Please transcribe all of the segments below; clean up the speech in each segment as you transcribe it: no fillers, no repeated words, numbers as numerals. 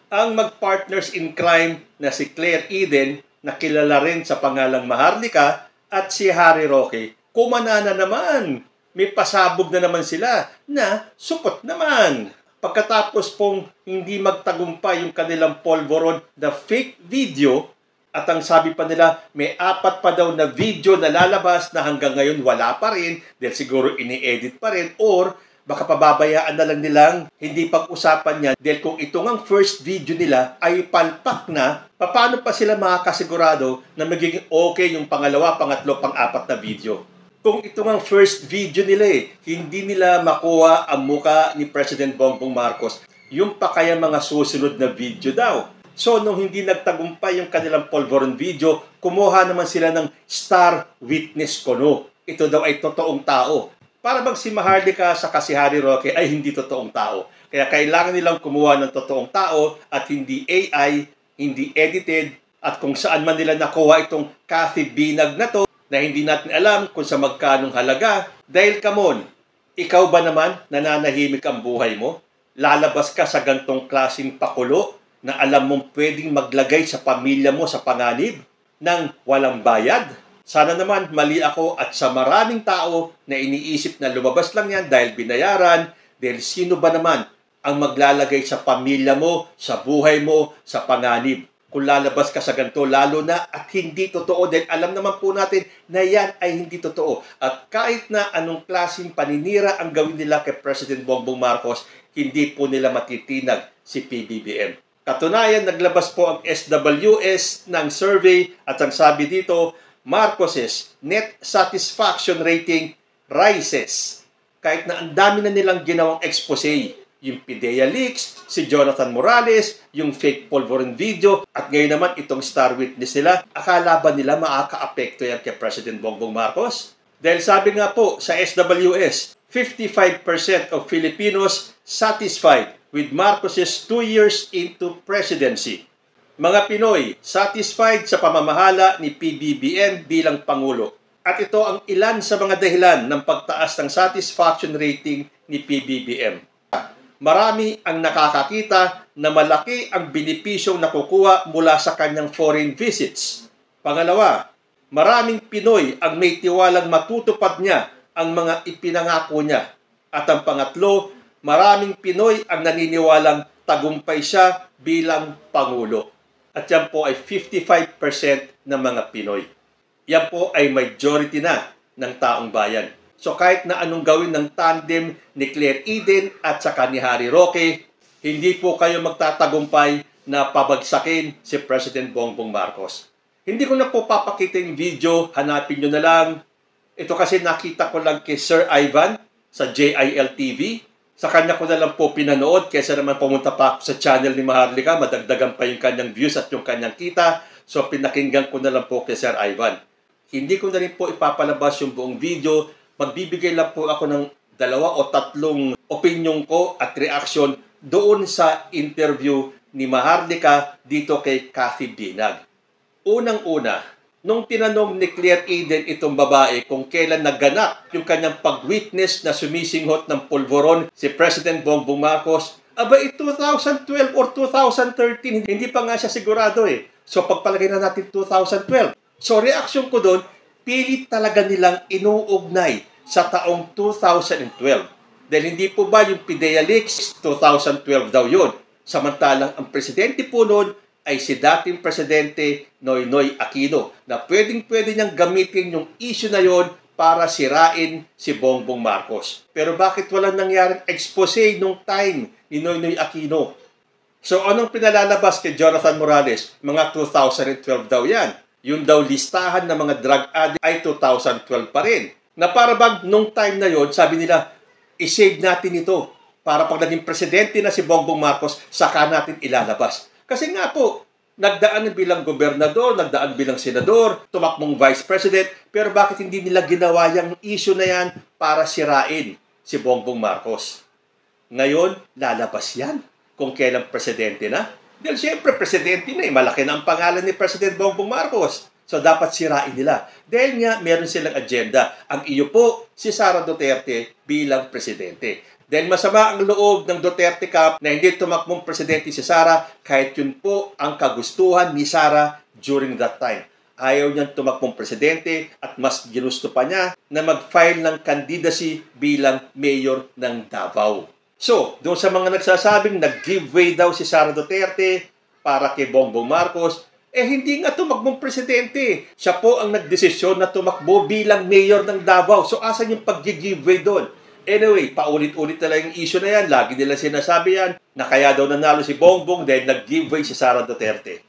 ang mag-partners in crime na si Claire Eden na kilala rin sa pangalang Maharlika at si Harry Roque, kumana na naman. May pasabog na naman sila na supot naman. Pagkatapos pong hindi magtagumpay yung kanilang polvoron na fake video, at ang sabi pa nila, may 4 pa daw na video na lalabas na hanggang ngayon wala pa rin dahil siguro ini-edit pa rin or baka pababayaan na lang nilang hindi pag-usapan yan dahil kung ito ngang first video nila ay palpak na, paano pa sila makakasigurado na magiging okay yung pangalawa, pangatlo, pang-4 na video? Kung ito ngang first video nila hindi nila makuha ang muka ni President Bongbong Marcos, yung pa kaya mga susunod na video daw. So, nung hindi nagtagumpay yung kanilang polvoron video, kumuha naman sila ng star witness kuno. Ito daw ay totoong tao. Para bang si Maharlika sa si Harry Roque ay hindi totoong tao. Kaya kailangan nilang kumuha ng totoong tao at hindi AI, hindi edited, at kung saan man nila nakuha itong Kathy Binag na to, na hindi natin alam kung sa magkanong halaga. Dahil kamon, ikaw ba naman nananahimik ang buhay mo? Lalabas ka sa gantong klaseng pakulo na alam mong pwedeng maglagay sa pamilya mo sa panganib ng walang bayad? Sana naman mali ako at sa maraming tao na iniisip na lumabas lang yan dahil binayaran, dahil sino ba naman ang maglalagay sa pamilya mo, sa buhay mo, sa panganib? Kung lalabas ka sa ganito, lalo na at hindi totoo, dahil alam naman po natin na yan ay hindi totoo. At kahit na anong klaseng paninira ang gawin nila kay President Bongbong Marcos, hindi po nila matitinag si PBBM. Katunayan, naglabas po ang SWS ng survey at ang sabi dito, Marcos's net satisfaction rating rises. Kahit na ang dami na nilang ginawang expose, yung PIDEA leaks, si Jonathan Morales, yung fake polvoron video, at ngayon naman itong star witness nila, akala ba nila makaka-apekto yan kay President Bongbong Marcos? Dahil sabi nga po sa SWS, 55% of Filipinos satisfied with Marcos's 2 years into presidency. Mga Pinoy, satisfied sa pamamahala ni PBBM bilang Pangulo. At ito ang ilan sa mga dahilan ng pagtaas ng satisfaction rating ni PBBM. Marami ang nakakakita na malaki ang benepisyong nakukuha mula sa kanyang foreign visits. Pangalawa, maraming Pinoy ang may tiwalang matutupad niya ang mga ipinangako niya. At ang pangatlo, maraming Pinoy ang naniniwalang tagumpay siya bilang Pangulo. At yan po ay 55% ng mga Pinoy. Yan po ay majority na ng taong bayan. So kahit na anong gawin ng tandem ni Claire Eden at saka ni Harry Roque, hindi po kayo magtatagumpay na pabagsakin si President Bongbong Marcos. Hindi ko na po papakita yung video, hanapin nyo na lang. Ito kasi nakita ko lang kay Sir Ivan sa JIL TV. Sa kanya ko na lang po pinanood kaysa naman pumunta pa ako sa channel ni Maharlika, madagdagan pa yung kanyang views at yung kanyang kita. So pinakinggan ko na lang po kay Sir Ivan. Hindi ko na rin po ipapalabas yung buong video. Magbibigay lang po ako ng 2 o 3 opinion ko at reaction doon sa interview ni Maharlika dito kay Kathy Binag. Unang-una, nung tinanong ni Claire Eden itong babae kung kailan naganap yung kanyang pag-witness na sumisinghot ng polvoron si President Bongbong Marcos, aba 2012 or 2013, hindi pa nga siya sigurado So pagpalagay na natin 2012. So reaction ko doon, pilit talaga nilang inuugnay sa taong 2012. Dahil hindi po ba yung PIDEA leaks, 2012 daw yun. Samantalang ang presidente po noon ay si dating presidente Noynoy Aquino na pwedeng-pwede niyang gamitin yung issue na yon para sirain si Bongbong Marcos. Pero bakit walang nangyaring expose nung time ni Noynoy Aquino? So anong pinalalabas kay Jonathan Morales? Mga 2012 daw yan. Yung daw listahan ng mga drug addict ay 2012 pa rin. Na para bang nung time na yon, sabi nila, i-save natin ito para pag naging presidente na si Bongbong Marcos, saka natin ilalabas. Kasi nga po, nagdaan bilang gobernador, nagdaan bilang senador, tumakbong vice president, pero bakit hindi nila ginawa yung issue na yan para sirain si Bongbong Marcos? Ngayon, lalabas yan kung kailan presidente na. Dahil siyempre, presidente na malaki na ang pangalan ni President Bongbong Marcos. So, dapat sirain nila. Dahil nga, meron silang agenda. Ang iyo po, si Sara Duterte bilang presidente. Dahil masama ang loob ng Duterte camp na hindi tumakbong presidente si Sara kahit yun po ang kagustuhan ni Sara during that time. Ayaw niyang tumakbong presidente at mas ginusto pa niya na mag-file ng candidacy bilang mayor ng Davao. So, doon sa mga nagsasabing nag-giveaway daw si Sara Duterte para kay Bongbong Marcos, hindi nga tumakbong presidente. Siya po ang nagdesisyon na tumakbo bilang mayor ng Davao. So, asan yung pag-giveaway doon? Anyway, paulit-ulit na lang yung issue na yan. Lagi nila sinasabi yan na kaya daw nanalo si Bongbong dahil nag-giveaway si Sara Duterte.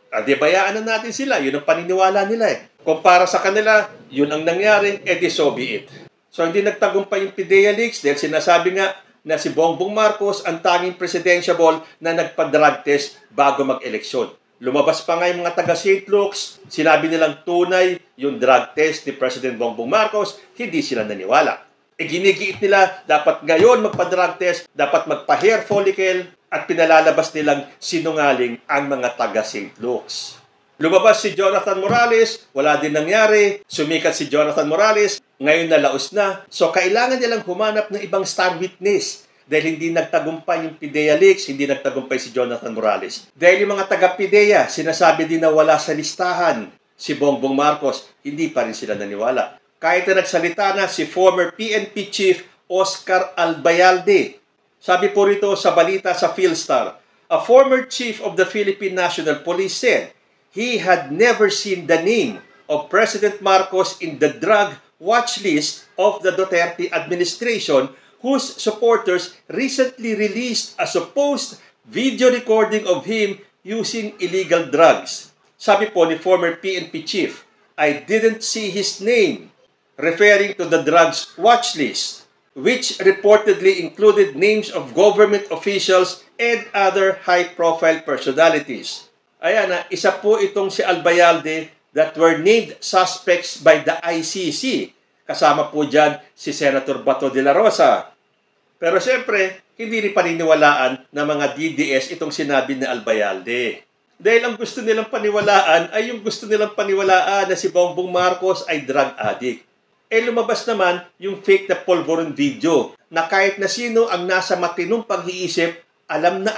Di bayaan na natin sila. Yun ang paniniwala nila eh. Kung para sa kanila, yun ang nangyari, di so be it. So hindi nagtagumpay yung PIDEA leaks dahil sinasabi nga na si Bongbong Marcos ang tanging presidentiable na nagpa-drug test bago mag-eleksyon. Lumabas pa nga yung mga taga St. Luke's, sinabi nilang tunay yung drug test ni President Bongbong Marcos, hindi sila naniwala. Ginigiit nila, dapat ngayon magpa-drug test, dapat magpa-hair follicle, at pinalalabas nilang sinungaling ang mga taga St. Luke's. Lumabas si Jonathan Morales, wala din nangyari. Sumikat si Jonathan Morales, ngayon nalaos na. So kailangan nilang humanap ng ibang star witness. Dahil hindi nagtagumpay yung PIDEA leaks, hindi nagtagumpay si Jonathan Morales. Dahil yung mga taga-PIDEA, sinasabi din na wala sa listahan si Bongbong Marcos, hindi pa rin sila naniwala. Kahit na nagsalita na si former PNP Chief Oscar Albayalde. Sabi po rito sa balita sa Philstar, a former chief of the Philippine National Police said he had never seen the name of President Marcos in the drug watch list of the Duterte administration, whose supporters recently released a supposed video recording of him using illegal drugs. Sabi po ni former PNP chief, I didn't see his name, referring to the drugs watch list, which reportedly included names of government officials and other high-profile personalities. Ayan na, isa po itong si Albayalde that were named suspects by the ICC. Kasama po dyan si Senator Bato de la Rosa. Pero siyempre, hindi rin paniniwalaan ng mga DDS itong sinabi ni Albayalde. Dahil ang gusto nilang paniwalaan ay yung gusto nilang paniwalaan na si Bongbong Marcos ay drug addict. Lumabas naman yung fake na polvoron video na kahit na sino ang nasa matinong pag-iisip, alam na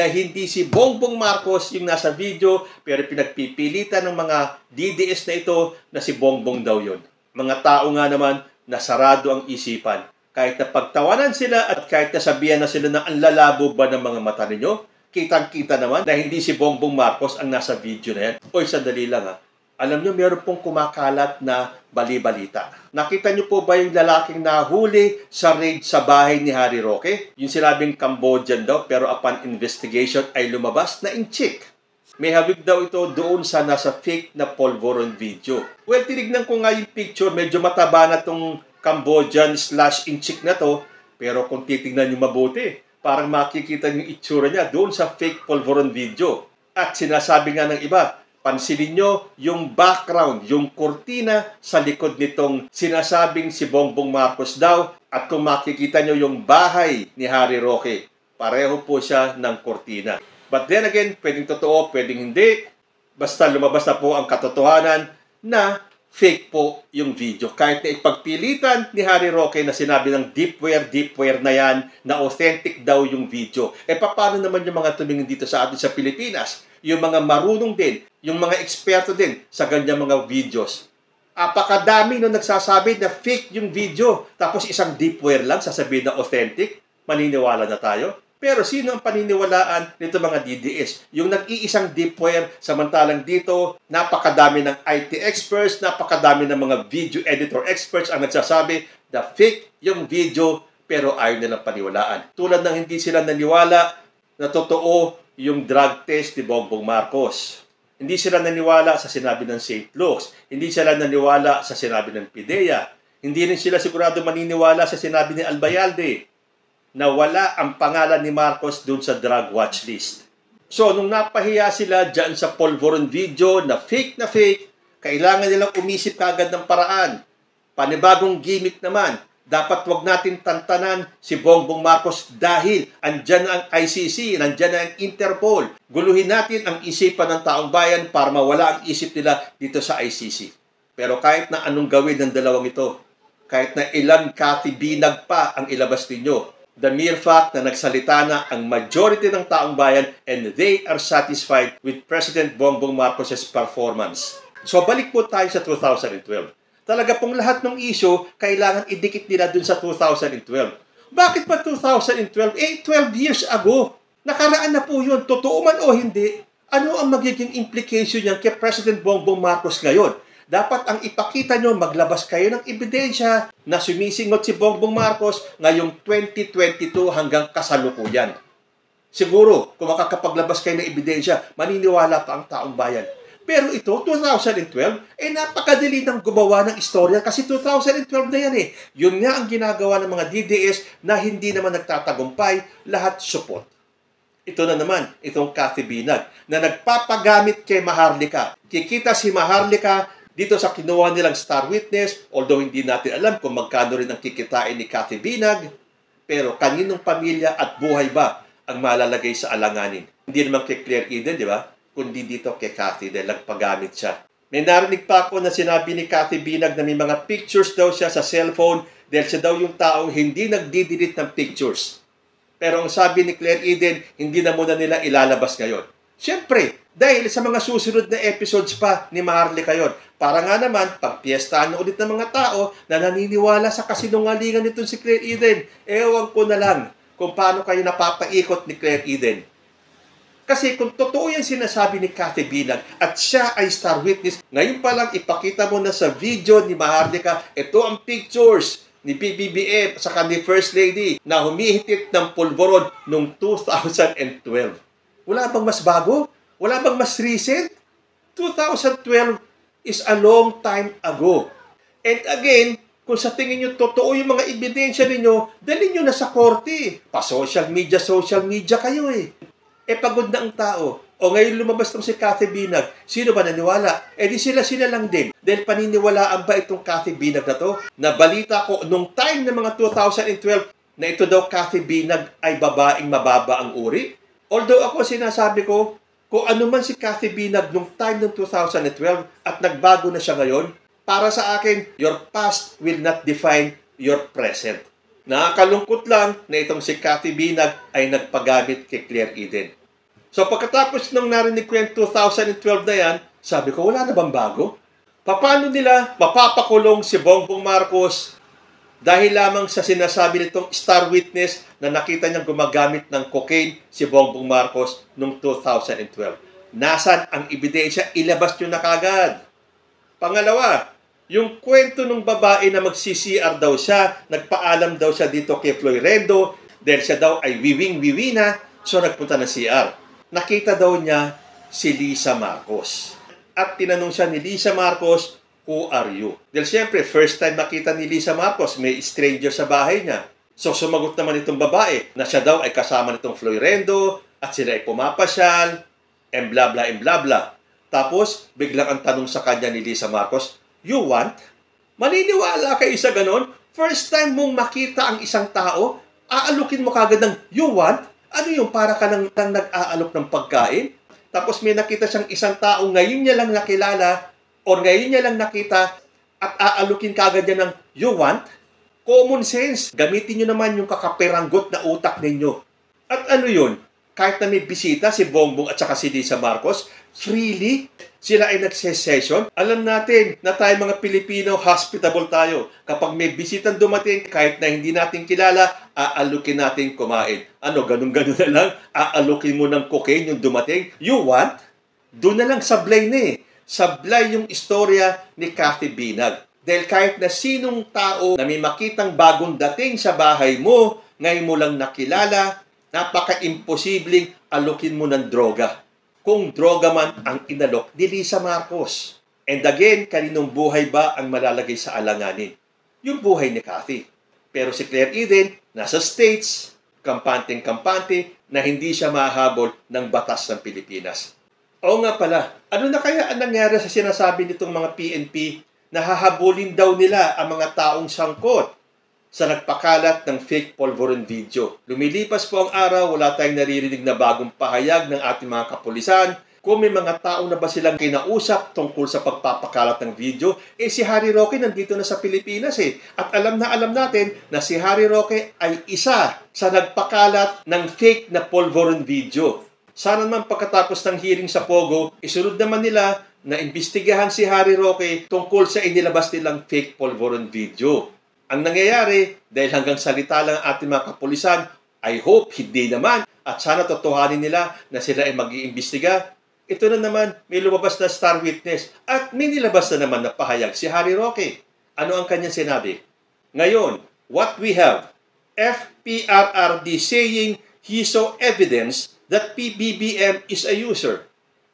hindi si Bongbong Marcos yung nasa video, pero pinagpipilitan ng mga DDS na ito na si Bongbong daw yun. Mga tao nga naman na sarado ang isipan. Kahit na pagtawanan sila at kahit na sabihan na sila na ang lalabo ba ng mga mata ninyo, kitang-kita naman na hindi si Bongbong Marcos ang nasa video na yan. Oy, sandali lang ha. Alam nyo, meron pong kumakalat na bali-balita. Nakita nyo po ba yung lalaking nahuli sa raid sa bahay ni Harry Roque? Yung sinabing Cambodian daw, pero upon investigation ay lumabas na inchik. May hawig daw ito doon sa nasa fake na polvoron video. Well, tinignan ko nga yung picture, medyo mataba na tong Cambodian/inchik na to, pero kung titignan nyo mabuti, parang makikita nyo yung itsura niya doon sa fake polvoron video. At sinasabi nga ng iba, pansinin nyo yung background, yung kurtina sa likod nitong sinasabing si Bongbong Marcos daw. At kung makikita nyo yung bahay ni Harry Roque, pareho po siya ng kurtina. But then again, pwedeng totoo, pwedeng hindi. Basta lumabas na po ang katotohanan na fake po yung video. Kahit na ipagpilitan ni Harry Roque na sinabi ng deepware na yan, na authentic daw yung video. Paano naman yung mga tumingin dito sa atin sa Pilipinas? Yung mga marunong din, yung mga eksperto din sa ganyang mga videos. Apakadami nung nagsasabi na fake yung video, tapos isang deepware lang sasabihin na authentic, maniniwala na tayo. Pero sino ang paniniwalaan nito mga DDS? Yung nag-iisang deepware, samantalang dito, napakadami ng IT experts, napakadami ng mga video editor experts ang nagsasabi na fake yung video, pero ayaw nilang paniwalaan. Tulad ng hindi sila naniwala na totoo yung drug test ni Bongbong Marcos. Hindi sila naniwala sa sinabi ng St. Luke's. Hindi sila naniwala sa sinabi ng PIDEA. Hindi rin sila sigurado maniniwala sa sinabi ni Albayalde na wala ang pangalan ni Marcos dun sa drug watch list. So, nung napahiya sila dyan sa polvoron video na fake, kailangan nilang umisip kagad ng paraan. Panibagong gimmick naman, dapat wag natin tantanan si Bongbong Marcos dahil andyan ang ICC, andyan ang Interpol. Guluhin natin ang isipan ng taong bayan para mawala ang isip nila dito sa ICC. Pero kahit na anong gawin ng dalawang ito, kahit na ilan katibinag pa ang ilabas ninyo, The mere fact na nagsalita na ang majority ng taong bayan and they are satisfied with President Bongbong Marcos's performance. So balik po tayo sa 2012. Talaga pong lahat ng issue kailangan idikit nila dun sa 2012. Bakit pa 2012? 12 years ago. Nakaraan na po yun. Totoo man o hindi, ano ang magiging implication niyan kay President Bongbong Marcos ngayon? Dapat ang ipakita nyo, maglabas kayo ng ebidensya na sumisingot si Bongbong Marcos ngayong 2022 hanggang kasalukuyan. Siguro, kung makakapaglabas kayo ng ebidensya, maniniwala pa ang taong bayan. Pero ito, 2012, napakadali ng gumawa ng istorya kasi 2012 na yan eh. Yun nga ang ginagawa ng mga DDS na hindi naman nagtatagumpay, lahat support. Ito na naman, itong Cathy Binag na nagpapagamit kay Maharlika. Kikita si Maharlika dito sa kinuha nilang star witness, although hindi natin alam kung magkano rin ang kikitain ni Cathy Binag, pero kaninong pamilya at buhay ba ang malalagay sa alanganin? Hindi naman kay Claire Eden, di ba? Kundi dito kay Cathy dahil nagpagamit siya. May narinig pa ako na sinabi ni Cathy Binag na may mga pictures daw siya sa cellphone dahil siya daw yung taong hindi nagdi-delete ng pictures. Pero ang sabi ni Claire Eden, hindi na muna nila ilalabas ngayon. Siyempre, dahil sa mga susunod na episodes pa ni Maharlika yun. Para nga naman, pagpiestahan ulit ng mga tao na naniniwala sa kasinungalingan nitong si Claire Eden. Ewan ko na lang kung paano kayo napapaikot ni Claire Eden. Kasi kung totoo yan sinasabi ni Cathy Binag at siya ay star witness, ngayon pa lang ipakita mo na sa video ni Maharlika, ito ang pictures ni PBBM sa ni First Lady na humihitit ng pulboron noong 2012. Wala bang mas bago? Wala bang mas recent? 2012 is a long time ago. And again, kung sa tingin nyo totoo yung mga ebidensya ninyo, dalhin nyo na sa korte. Pa-social media kayo eh. Pagod na ang tao. O ngayon lumabas tong si Cathy Binag. Sino ba naniwala? Di sila lang din. Dahil paniniwalaan ba itong Cathy Binag na to? Na balita ko, nung time ng mga 2012, na ito daw Cathy Binag ay babaeng mababa ang uri. Although ako sinasabi ko, kung ano man si Cathy Binag nung time ng 2012 at nagbago na siya ngayon, para sa akin, your past will not define your present. Nakakalungkot lang na itong si Cathy Binag ay nagpagamit kay Claire Eden. So pagkatapos nung narinig ko yung 2012 na yan, sabi ko, wala na bang bago? Paano nila mapapakulong si Bongbong Marcos dahil lamang sa sinasabi nitong star witness na nakita niyang gumagamit ng cocaine si Bongbong Marcos noong 2012? Nasaan ang ebidensya? Ilabas niyo na kagad. Pangalawa, yung kwento ng babae na mag-CCR daw siya, nagpaalam daw siya dito kay Florendo dahil siya daw ay wiwing-wiwi na, so nagpunta na CR. Nakita daw niya si Lisa Marcos. At tinanong siya ni Lisa Marcos, who are you? Dahil siyempre, first time nakita ni Lisa Marcos, may stranger sa bahay niya. So sumagot naman itong babae na siya daw ay kasama nitong Florendo at sila ay pumapasyal, and blah blah and blah blah. Tapos, biglang ang tanong sa kanya ni Lisa Marcos, you want? Maniniwala kayo sa ganon? First time mong makita ang isang tao, aalukin mo kagad ng you want? Ano yung para ka lang nag-aalok ng pagkain? Tapos may nakita siyang isang tao, ngayon niya lang nakilala, o ngayon niya lang nakita, at aalukin kagad niya ng you want? Common sense. Gamitin niyo naman yung kakapiranggot na utak ninyo. At ano yun? Kahit na may bisita si Bongbong at saka si Lisa Marcos, freely sila ay nagsesession. Alam natin na tayo mga Pilipino, hospitable tayo. Kapag may bisitang dumating, kahit na hindi natin kilala, aalukin natin kumain. Ano, ganun-ganun na lang? Aalukin mo ng cocaine yung dumating? You want? Doon na lang sablay na eh. Sablay yung istorya ni Cathy Binag. Dahil kahit na sinong tao na may makitang bagong dating sa bahay mo, ngayon mo lang nakilala, napaka-imposibleng alukin mo ng droga. Kung droga man ang inalok ni Lisa Marcos. And again, kaninong buhay ba ang malalagay sa alanganin? Yung buhay ni Cathy. Pero si Claire Eden, nasa States, kampanteng-kampante, na hindi siya mahabol ng batas ng Pilipinas. Oo nga pala, ano na kaya ang nangyari sa sinasabi nitong mga PNP na hahabulin daw nila ang mga taong sangkot sa nagpakalat ng fake polvoron video? Lumilipas po ang araw, wala tayong naririnig na bagong pahayag ng ating mga kapulisan kung may mga tao na ba silang kinausap tungkol sa pagpapakalat ng video, si Harry Roque nandito na sa Pilipinas At alam natin na si Harry Roque ay isa sa nagpakalat ng fake na polvoron video. Sana naman pagkatapos ng hearing sa Pogo, isunod naman nila na imbestigahan si Harry Roque tungkol sa inilabas nilang fake polvoron video. Ang nangyayari, dahil hanggang salita lang ang ating mga kapulisan, I hope hindi naman at sana totohanin nila na sila ay mag-iimbestiga. Ito na naman, may lumabas na star witness at may nilabas na naman na pahayag si Harry Roque. Ano ang kanyang sinabi? Ngayon, what we have, FPRRD saying he saw evidence that PBBM is a user.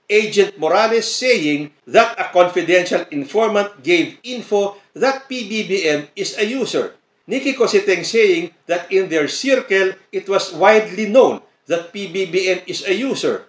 Agent Morales saying that a confidential informant gave info that PBBM is a user. Nikki Cositeng saying that in their circle, it was widely known that PBBM is a user.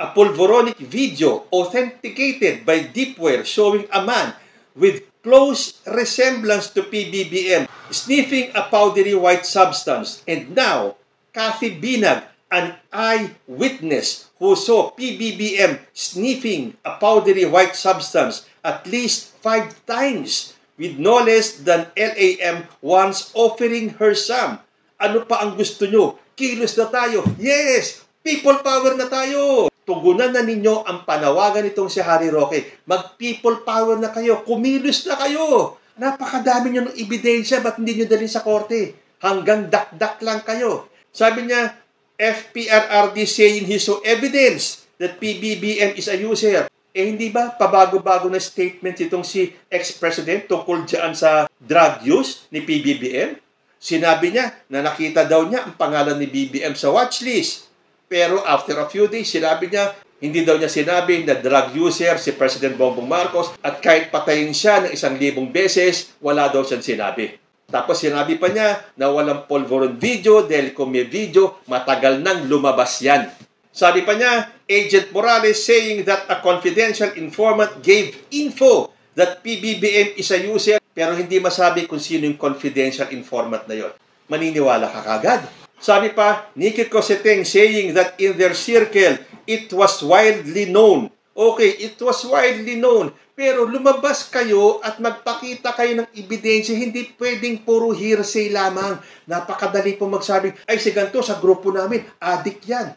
A polvoronic video authenticated by Deepware showing a man with close resemblance to PBBM sniffing a powdery white substance. And now, Kathy Binag, an eyewitness who saw PBBM sniffing a powdery white substance at least 5 times with no less than LAM once offering her some. Ano pa ang gusto nyo? Kilos na tayo. Yes! People power na tayo! Tugunan na ninyo ang panawagan nitong si Harry Roque. Mag-people power na kayo. Kumilos na kayo. Napakadami nyo ng ebidensya. Ba't hindi nyo dalhin sa korte? Hanggang dakdak lang kayo. Sabi niya, FPRRD saying he saw evidence that PBBM is a user. Hindi ba pabago-bago na statement itong si ex-president tungkol dyan sa drug use ni PBBM? Sinabi niya na nakita daw niya ang pangalan ni BBM sa watchlist. Pero after a few days, sinabi niya, hindi daw niya sinabi na drug user si President Bongbong Marcos at kahit patayin siya ng 1,000 beses, wala daw siyang sinabi. Tapos sinabi pa niya na walang polvoron video dahil kung may video, matagal nang lumabas yan. Sabi pa niya, Agent Morales saying that a confidential informant gave info that PBBM is a user pero hindi masabi kung sino yung confidential informant na yon. Maniniwala ka kagad. Sabi pa, Nikki Cositeng saying that in their circle, it was widely known. Okay, it was widely known. Pero lumabas kayo at magpakita kayo ng ebidensya, hindi pwedeng puro hearsay lamang. Napakadali po magsabi, ay si ganito sa grupo namin, addict yan.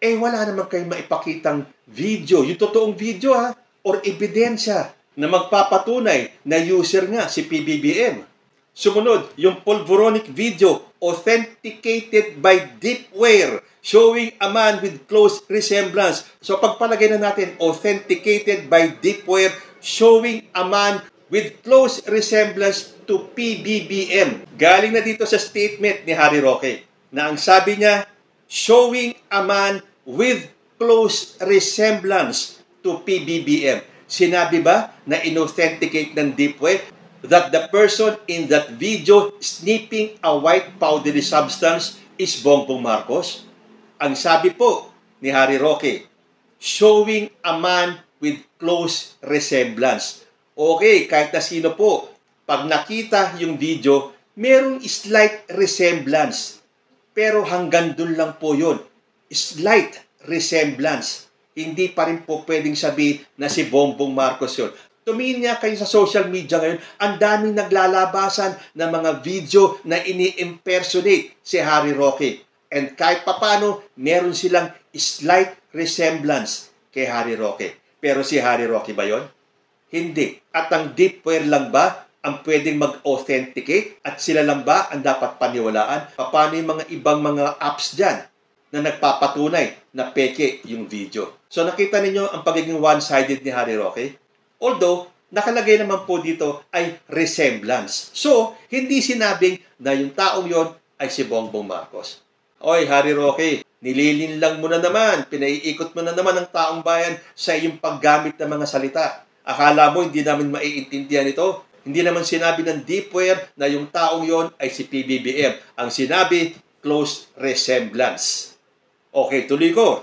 Wala naman kayong maipakitang video, yung totoong video or ebidensya na magpapatunay na user nga si PBBM. Sumunod, yung polvoronic video authenticated by Deepware showing a man with close resemblance. So pagpalagay na natin, authenticated by Deepware showing a man with close resemblance to PBBM. Galing na dito sa statement ni Harry Roque na ang sabi niya, showing a man with close resemblance to PBBM. Sinabi ba na inauthenticate ng Deepware that the person in that video sniffing a white powdery substance is Bongbong Marcos? Ang sabi po ni Harry Roque, showing a man with close resemblance. Okay, kahit na sino po, pag nakita yung video, merong slight resemblance. Pero hanggang dun lang po yun. Slight resemblance. Hindi pa rin po pwedeng sabihin na si Bongbong Marcos yun. Tumingin nga kayo sa social media ngayon, ang daming naglalabasan ng mga video na ini-impersonate si Harry Roque. And kahit papano, meron silang slight resemblance kay Harry Roque. Pero si Harry Roque ba yun? Hindi. At ang Deepware lang ba ang pwedeng mag-authenticate? At sila lang ba ang dapat paniwalaan? Paano yung mga ibang mga apps dyan na nagpapatunay na peke yung video? So nakita ninyo ang pagiging one-sided ni Harry Roque? Although, nakalagay naman po dito ay resemblance. So, hindi sinabing na yung taong yon ay si Bongbong Marcos. Oy, Harry Roque, nililinlang mo na naman, pinaiikot mo na naman ang taong bayan sa iyong paggamit ng mga salita. Akala mo hindi namin maiintindihan ito? Hindi naman sinabi ng Deepware na yung taong yon ay si PBBM. Ang sinabi, close resemblance. Okay, tuloy ko.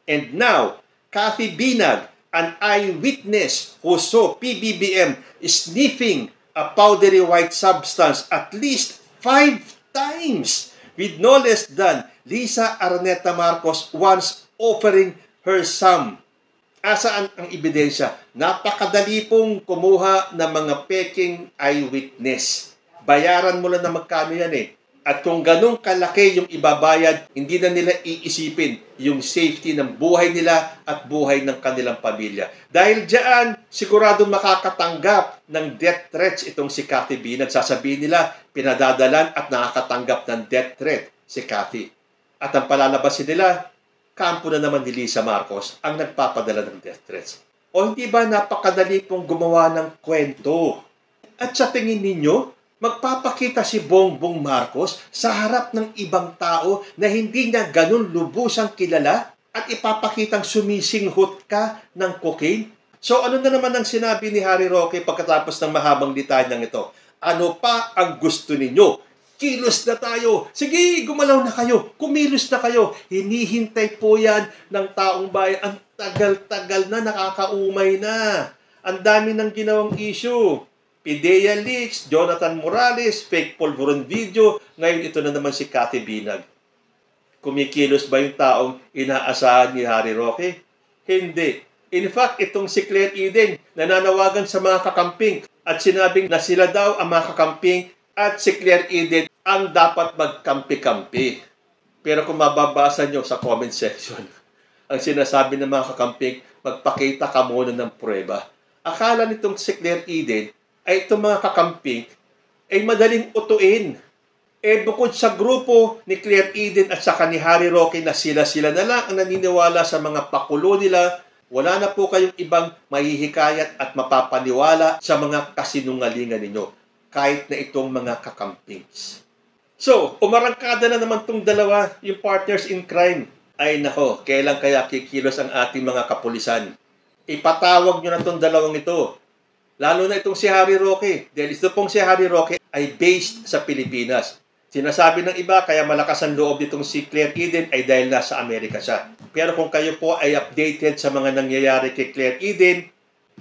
And now, Kathy Binag, an eyewitness who saw PBBM sniffing a powdery white substance at least 5 times with no less than Lisa Araneta Marcos once offering her some. Asaan ang ebidensya? Napakadali pong kumuha ng mga peking eyewitness. Bayaran mo lang na magkano yan eh. At kung ganun kalaki yung ibabayad, hindi na nila iisipin yung safety ng buhay nila at buhay ng kanilang pamilya. Dahil diyan, siguradong makakatanggap ng death threats itong si Cathy B. Nagsasabihin nila, pinadadalan at nakakatanggap ng death threat si Cathy. At ang palalabasin nila, kampo na naman ni Lisa Marcos ang nagpapadala ng death threats. O hindi ba napakadali pong gumawa ng kwento? At sa tingin ninyo, magpapakita si Bongbong Marcos sa harap ng ibang tao na hindi niya ganun lubusang kilala at ipapakitang sumisinghot ka ng cocaine? So ano na naman ang sinabi ni Harry Roque pagkatapos ng mahabang litanyang ito? Ano pa ang gusto ninyo? Kilos na tayo. Sige, gumalaw na kayo. Kumilos na kayo. Hinihintay po yan ng taong bayan. Ang tagal-tagal na, nakakaumay na. Ang dami ng ginawang issue. PIDEA leaks, Jonathan Morales, fake polvoron video. Ngayon ito na naman si Cathy Binag. Kumikilos ba yung taong inaasahan ni Harry Roque? Hindi. In fact, itong si Claire Eden, nananawagan sa mga kakamping at sinabing na sila daw ang mga kakamping at si Claire Eden ang dapat magkampi-kampi. Pero kung mababasa nyo sa comment section, ang sinasabi ng mga kakamping, magpakita ka muna ng pruweba. Akala nitong si Claire Eden ay itong mga kakamping ay madaling utuin. Bukod sa grupo ni Claire Eden at saka ni Harry Roque na sila-sila na lang ang naniniwala sa mga pakulo nila, wala na po kayong ibang mahihikayat at mapapaniwala sa mga kasinungalingan ninyo, kahit na itong mga kakampings. So, umarangkada na naman itong dalawa, yung partners in crime. Ay nako, kailan kaya kikilos ang ating mga kapulisan? Ipatawag nyo na itong dalawang ito. Lalo na itong si Harry Roque. Dahil ito pong si Harry Roque ay based sa Pilipinas. Sinasabi ng iba, kaya malakas ang loob nitong si Claire Eden ay dahil nasa Amerika siya. Pero kung kayo po ay updated sa mga nangyayari kay Claire Eden,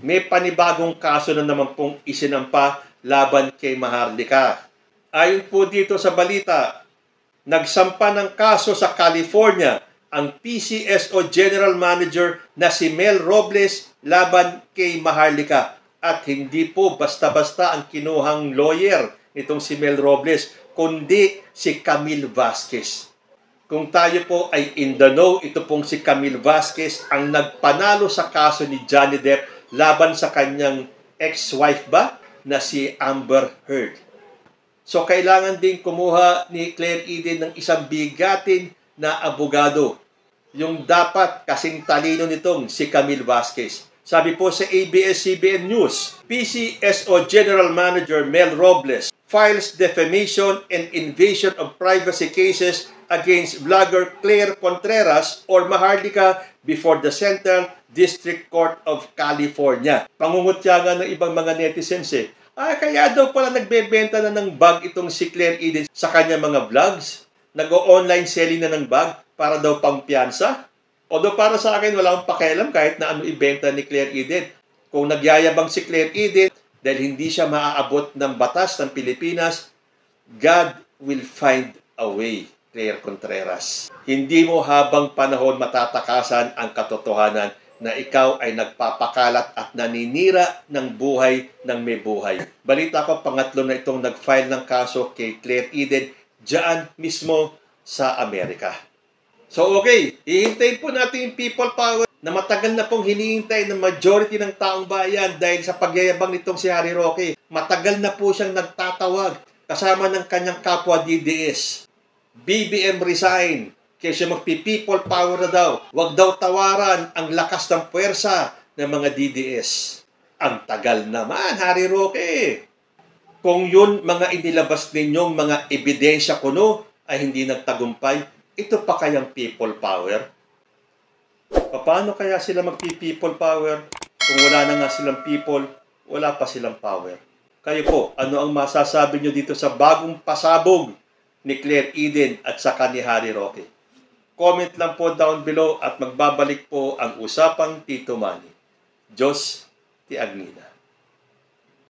may panibagong kaso na naman pong isinampa laban kay Maharlika. Ayon po dito sa balita, nagsampa ng kaso sa California ang PCSO General Manager na si Mel Robles laban kay Maharlika. At hindi po basta-basta ang kinuhang lawyer nitong si Mel Robles, kundi si Camille Vasquez. Kung tayo po ay in the know, ito pong si Camille Vasquez ang nagpanalo sa kaso ni Johnny Depp laban sa kanyang ex-wife ba na si Amber Heard. So kailangan din kumuha ni Claire Eden ng isang bigatin na abogado. Yung dapat kasing talino nitong si Camille Vasquez. Sabi po sa ABS-CBN News, PCSO General Manager Mel Robles files defamation and invasion of privacy cases against vlogger Claire Contreras or Maharlika before the Central District Court of California. Pangungutya nga ng ibang mga netizens kaya daw pala nagbebenta na ng bag itong si Claire Eden sa kanyang mga vlogs. Nag-o-online selling na ng bag para daw pangpiyansa. Although para sa akin, wala akong pakialam kahit na ano ibenta ni Claire Eden. Kung nagyayabang si Claire Eden dahil hindi siya maaabot ng batas ng Pilipinas, God will find a way, Claire Contreras. Hindi mo habang panahon matatakasan ang katotohanan na ikaw ay nagpapakalat at naninira ng buhay ng may buhay. Balita ko, pangatlo na itong nag-file ng kaso kay Claire Eden diyan mismo sa Amerika. So okay, hihintayin po natin yung people power na matagal na pong hinihintay ng majority ng taong bayan dahil sa pagyayabang nitong si Harry Roque. Matagal na po siyang nagtatawag kasama ng kanyang kapwa DDS. BBM resign, kaysa magpi-people power na daw. Huwag daw tawaran ang lakas ng puwersa ng mga DDS. Ang tagal naman, Harry Roque. Kung yun mga inilabas ninyong mga ebidensya kuno ay hindi nagtagumpay, ito pa kayang people power? Paano kaya sila magpi-people power? Kung wala na nga silang people, wala pa silang power. Kayo po, ano ang masasabi nyo dito sa bagong pasabog ni Claire Eden at saka ni Harry Roque? Comment lang po down below at magbabalik po ang usapang Tito Manny. Diyos ti Agnina.